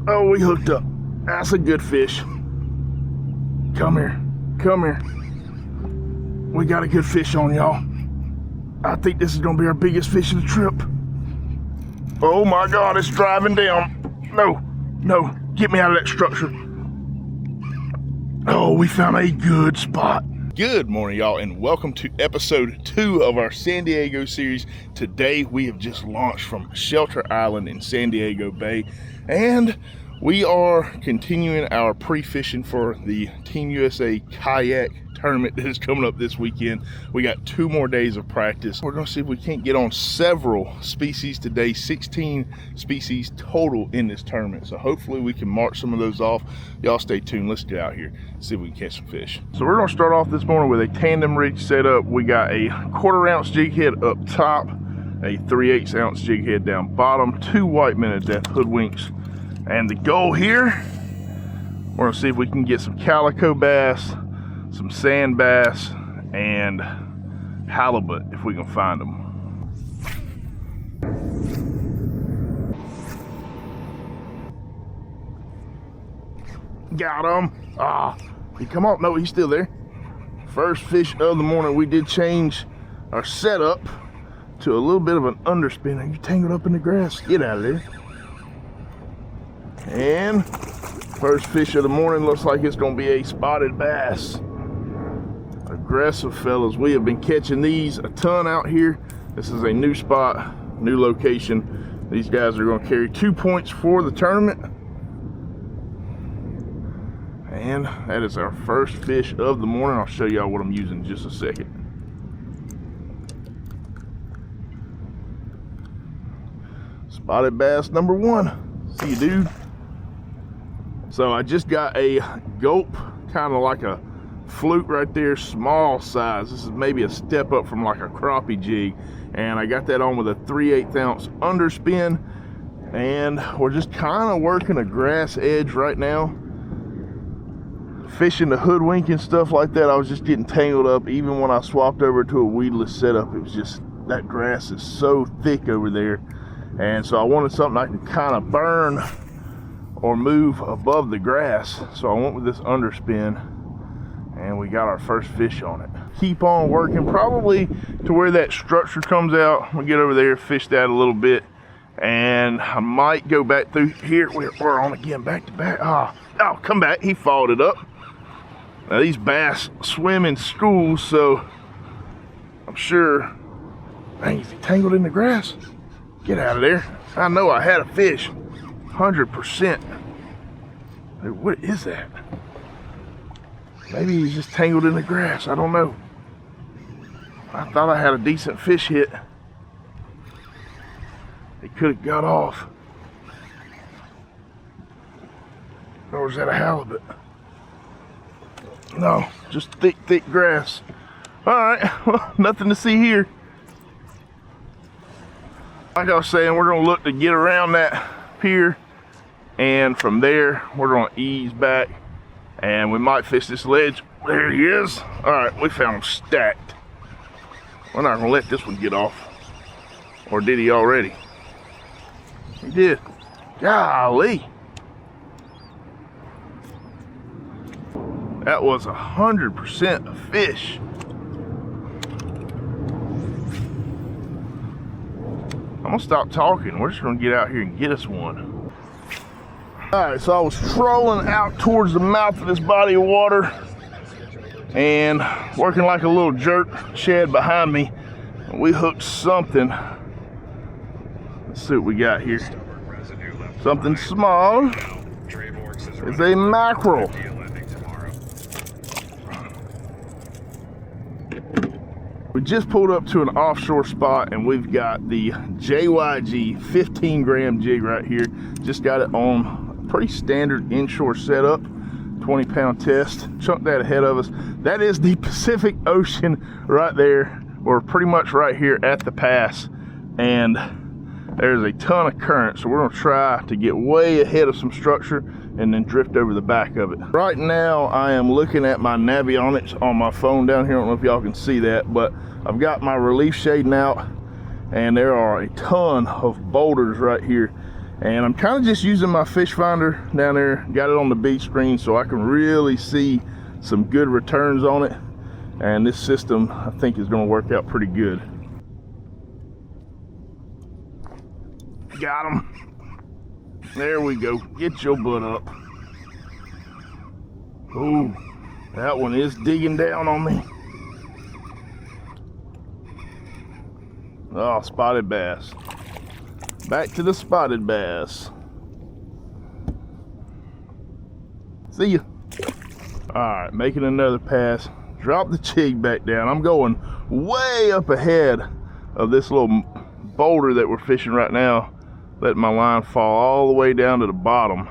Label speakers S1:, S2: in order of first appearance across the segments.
S1: Oh, we hooked up. That's a good fish. Come here. Come here. We got a good fish on, y'all. I think this is gonna be our biggest fish of the trip. Oh my God, it's driving down. No, no, get me out of that structure. Oh, we found a good spot. Good morning, y'all, and welcome to episode 2 of our San Diego series. Today, we have just launched from Shelter Island in San Diego Bay, and we are continuing our pre-fishing for the Team USA Kayak tournament that is coming up this weekend. We got 2 more days of practice. We're gonna see if we can't get on several species today, 16 species total in this tournament. So hopefully we can mark some of those off. Y'all stay tuned. Let's get out here and see if we can catch some fish. So we're gonna start off this morning with a tandem rig setup. We got a 1/4 ounce jig head up top, a 3/8 ounce jig head down bottom, 2 white minute death hoodwinks. And the goal here, we're gonna see if we can get some calico bass, some sand bass, and halibut if we can find them. Got him. He come on. No, he's still there. First fish of the morning. We did change our setup to a little bit of an underspin. Are you tangled up in the grass? Get out of there. And first fish of the morning looks like it's gonna be a spotted bass. Aggressive fellas. We have been catching these a ton out here. This is a new spot, new location. These guys are gonna carry 2 points for the tournament. And that is our first fish of the morning. I'll show y'all what I'm using in just a second. Spotted bass number 1. See you, dude. So I just got a gulp, kind of like a fluke right there, small size. This is maybe a step up from like a crappie jig. And I got that on with a 3/8 ounce underspin. And we're just kind of working a grass edge right now. Fishing the hoodwink and stuff like that, I was just getting tangled up. Even when I swapped over to a weedless setup, it was just, that grass is so thick over there. And so I wanted something I can kind of burn or move above the grass. So I went with this underspin and we got our first fish on it. Keep on working probably to where that structure comes out. We'll get over there, fish that a little bit, and I might go back through here. We're on again, back to back. Oh, come back. He followed it up. Now these bass swim in schools, so I'm sure. Dang, is he tangled in the grass? Get out of there. I know I had a fish. 100%. Dude, what is that? Maybe he's just tangled in the grass. I don't know. I thought I had a decent fish hit. He could have got off. Or was that a halibut? No, just thick grass. All right, well, nothing to see here. Like I was saying, we're gonna look to get around that pier, and from there we're gonna ease back and we might fish this ledge. There he is. All right, we found him stacked. We're not gonna let this one get off. Or did he already? He did. Golly, that was 100% a fish. I'm gonna stop talking. We're just gonna get out here and get us one. All right, so I was trolling out towards the mouth of this body of water and working like a little jerk shad behind me. We hooked something. Let's see what we got here. Something small. It's a mackerel. We just pulled up to an offshore spot and we've got the JYG 15 gram jig right here. Just got it on a pretty standard inshore setup, 20-pound test. Chunked that ahead of us. That is the Pacific Ocean right there. We're pretty much right here at the pass and there's a ton of current. So we're gonna try to get way ahead of some structure and then drift over the back of it. Right now, I am looking at my Navionics on my phone down here. I don't know if y'all can see that, but I've got my relief shading out and there are a ton of boulders right here. And I'm kind of just using my fish finder down there, got it on the big screen so I can really see some good returns on it. And this system, I think, is going to work out pretty good. Got him. There we go. Get your butt up. Ooh, that one is digging down on me. Oh, spotted bass. Back to the spotted bass. See ya. All right, making another pass. Drop the jig back down. I'm going way up ahead of this little boulder that we're fishing right now. Letting my line fall all the way down to the bottom.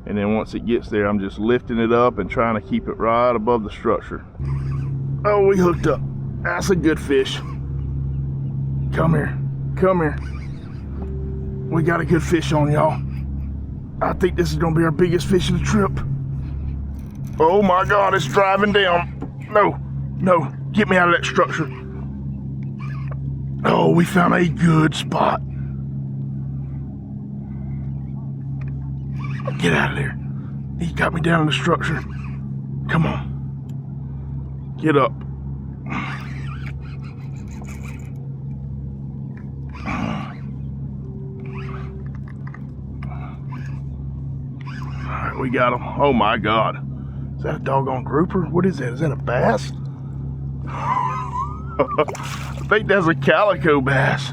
S1: And then once it gets there, I'm just lifting it up and trying to keep it right above the structure. Oh, we hooked up. That's a good fish. Come here. Come here. We got a good fish on, y'all. I think this is gonna be our biggest fish of the trip. Oh my God, it's driving down. No, no, get me out of that structure. Oh, we found a good spot. Get out of there. He got me down in the structure. Come on. Get up. All right, we got him. Oh my God. Is that a doggone grouper? What is that? Is that a bass? I think that's a calico bass.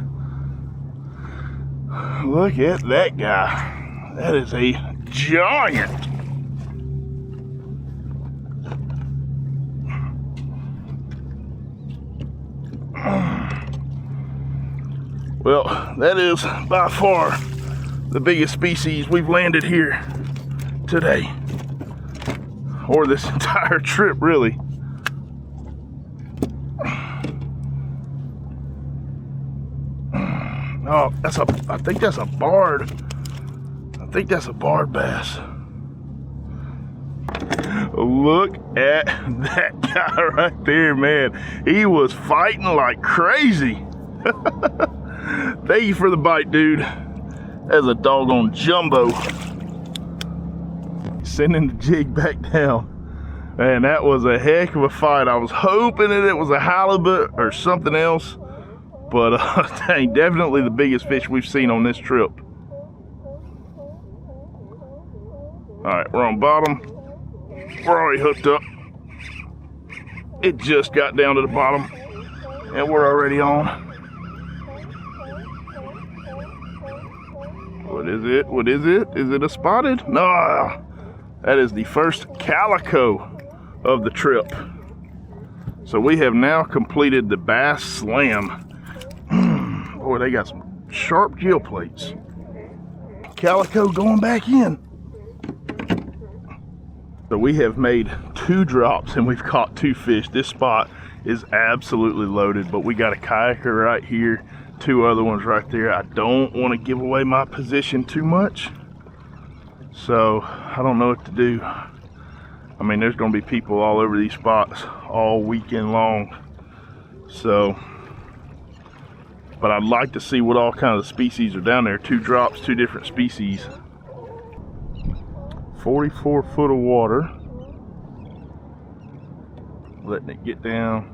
S1: Look at that guy. That is a giant. Well, that is by far the biggest species we've landed here today. Or this entire trip, really. Oh, I think that's a barred. I think that's a barred bass. Look at that guy right there, man. He was fighting like crazy. Thank you for the bite, dude. That's a doggone jumbo. Sending the jig back down. Man, that was a heck of a fight. I was hoping that it was a halibut or something else, but dang, definitely the biggest fish we've seen on this trip. All right, we're on bottom. We're already hooked up. It just got down to the bottom, and we're already on. What is it? What is it? Is it a spotted? No. That is the first calico of the trip. So we have now completed the bass slam. Boy, they got some sharp gill plates. Calico going back in. So we have made 2 drops and we've caught 2 fish. This spot is absolutely loaded, but we got a kayaker right here, 2 other ones right there. I don't want to give away my position too much, so I don't know what to do. I mean, there's going to be people all over these spots all weekend long. So, but I'd like to see what all kinds of species are down there. 2 drops, 2 different species. 44 foot of water. Letting it get down.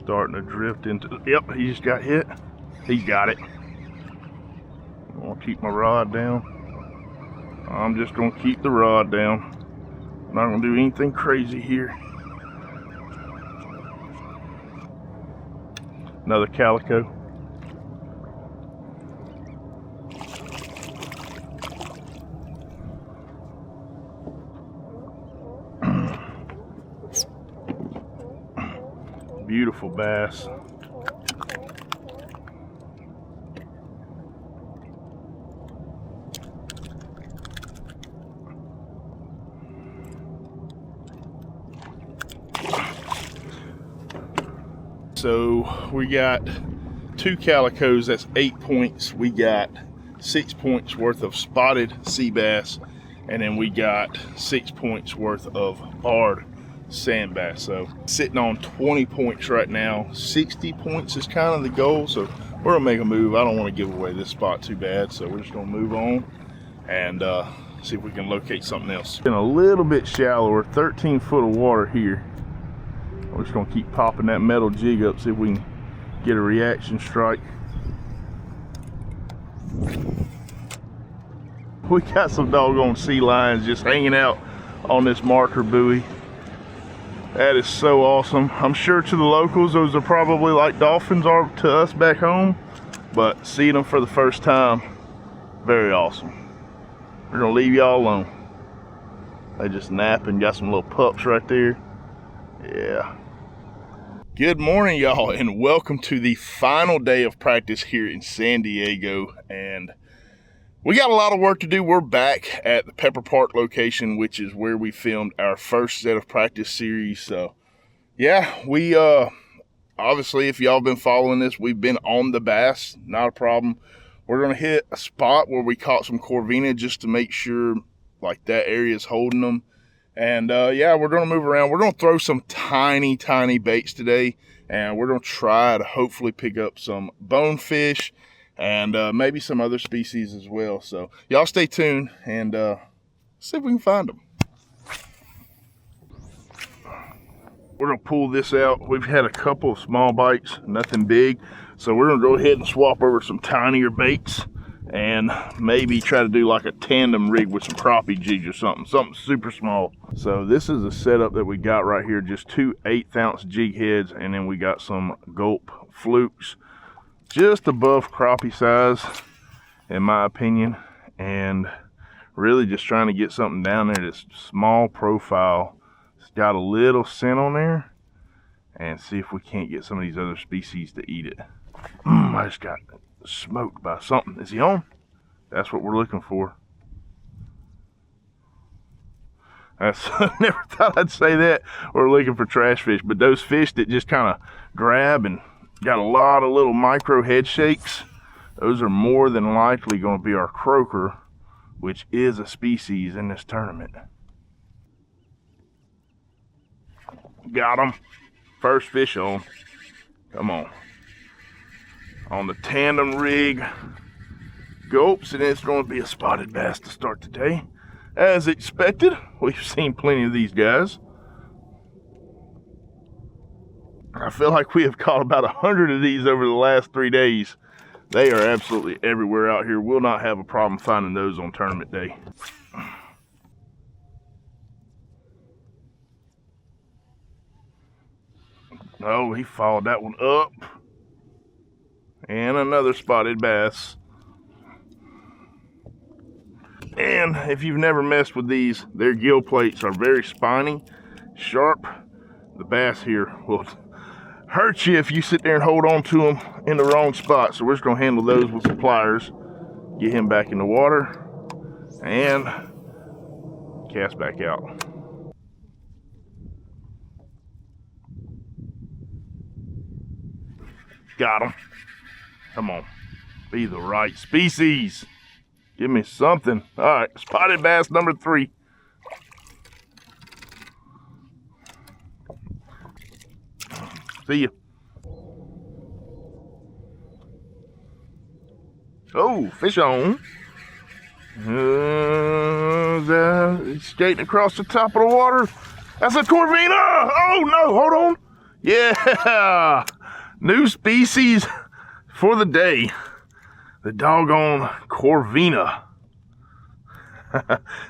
S1: Starting to drift into, yep, he just got hit. He's got it. I'm gonna keep my rod down. I'm just gonna keep the rod down. I'm not gonna do anything crazy here. Another calico. Beautiful bass. So we got 2 calicos, that's 8 points. We got 6 points worth of spotted sea bass, and then we got 6 points worth of barred sand bass. So sitting on 20 points right now. 60 points is kind of the goal, so we're gonna make a move. I don't want to give away this spot too bad, so we're just gonna move on and see if we can locate something else. Been a little bit shallower, 13 foot of water here. We're just gonna keep popping that metal jig up, see if we can get a reaction strike. We got some doggone sea lions just hanging out on this marker buoy. That is so awesome. I'm sure to the locals, those are probably like dolphins are to us back home, but seeing them for the first time, very awesome. We're gonna leave y'all alone. They just napping, got some little pups right there. Yeah. Good morning, y'all, and welcome to the final day of practice here in San Diego. And we got a lot of work to do. We're back at the Pepper Park location, which is where we filmed our first set of practice series. So yeah, we obviously, if y'all been following this, we've been on the bass, not a problem. We're gonna hit a spot where we caught some Corvina just to make sure like that area is holding them. And yeah, we're gonna move around. We're gonna throw some tiny baits today, and we're gonna try to hopefully pick up some bonefish and maybe some other species as well. So y'all stay tuned and see if we can find them. We're gonna pull this out. We've had a couple of small bites, nothing big. So we're gonna go ahead and swap over some tinier baits and maybe try to do like a tandem rig with some crappie jigs or something super small. So this is a setup that we got right here, just two 1/8 ounce jig heads, and then we got some gulp flukes, just above crappie size in my opinion, and really just trying to get something down there that's small profile. It's got a little scent on there, and see if we can't get some of these other species to eat it. I just got smoked by something. Is he on? That's what we're looking for. I never thought I'd say that. We're looking for trash fish, but those fish that just kind of grab and got a lot of little micro head shakes, those are more than likely going to be our croaker, which is a species in this tournament. Got him. First fish on. Come on. On the tandem rig. Gulps, and it's going to be a spotted bass to start the day. As expected, we've seen plenty of these guys. I feel like we have caught about 100 of these over the last 3 days. They are absolutely everywhere out here. We'll not have a problem finding those on tournament day. Oh, he followed that one up. And another spotted bass. And if you've never messed with these, their gill plates are very spiny, sharp. The bass here will hurt you if you sit there and hold on to them in the wrong spot. So we're just gonna handle those with some pliers, get him back in the water, and cast back out. Got him. Come on, be the right species. Give me something. All right, spotted bass number 3. See ya. Oh, fish on. Skating across the top of the water. That's a Corvina. Oh no, hold on. Yeah, new species for the day. The doggone Corvina.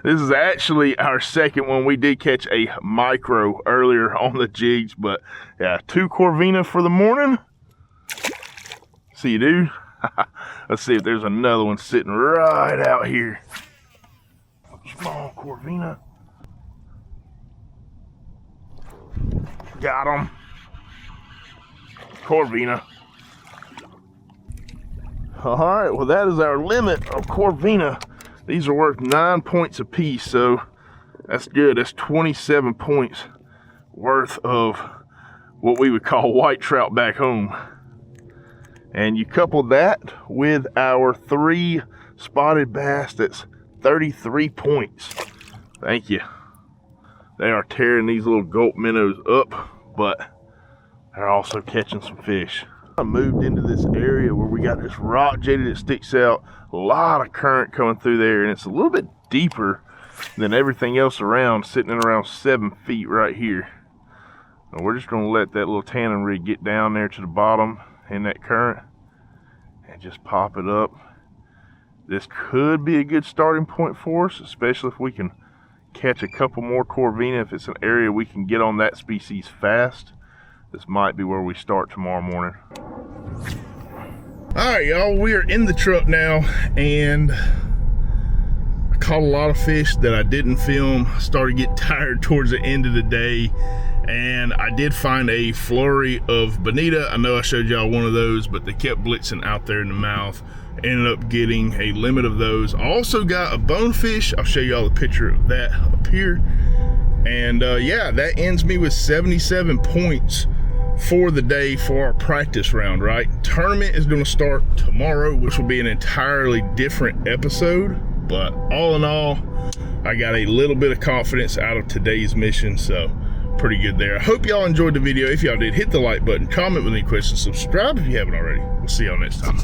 S1: This is actually our second one. We did catch a micro earlier on the jigs, but yeah, 2 Corvina for the morning. See you, dude. Let's see if there's another one sitting right out here. Small Corvina. Got him. Corvina. All right, well, that is our limit of Corvina. These are worth 9 points a piece, so that's good. That's 27 points worth of what we would call white trout back home. And you couple that with our 3 spotted bass, that's 33 points. Thank you. They are tearing these little gulp minnows up, but they're also catching some fish. I moved into this area where we got this rock jetty that sticks out. A lot of current coming through there, and it's a little bit deeper than everything else around, sitting at around 7 feet right here. And we're just gonna let that little tanning rig get down there to the bottom in that current and just pop it up. This could be a good starting point for us, especially if we can catch a couple more corvina. If it's an area we can get on that species fast, this might be where we start tomorrow morning. All right, y'all, we are in the truck now, and I caught a lot of fish that I didn't film. I started getting tired towards the end of the day, and I did find a flurry of bonita. I know I showed y'all one of those, but they kept blitzing out there in the mouth. Ended up getting a limit of those. I also got a bonefish. I'll show y'all a picture of that up here. And yeah, that ends me with 77 points for the day for our practice round, right? Tournament is going to start tomorrow, which will be an entirely different episode. But all in all, I got a little bit of confidence out of today's mission, so pretty good there. I hope y'all enjoyed the video. If y'all did, hit the like button, comment with any questions, subscribe if you haven't already. We'll see y'all next time.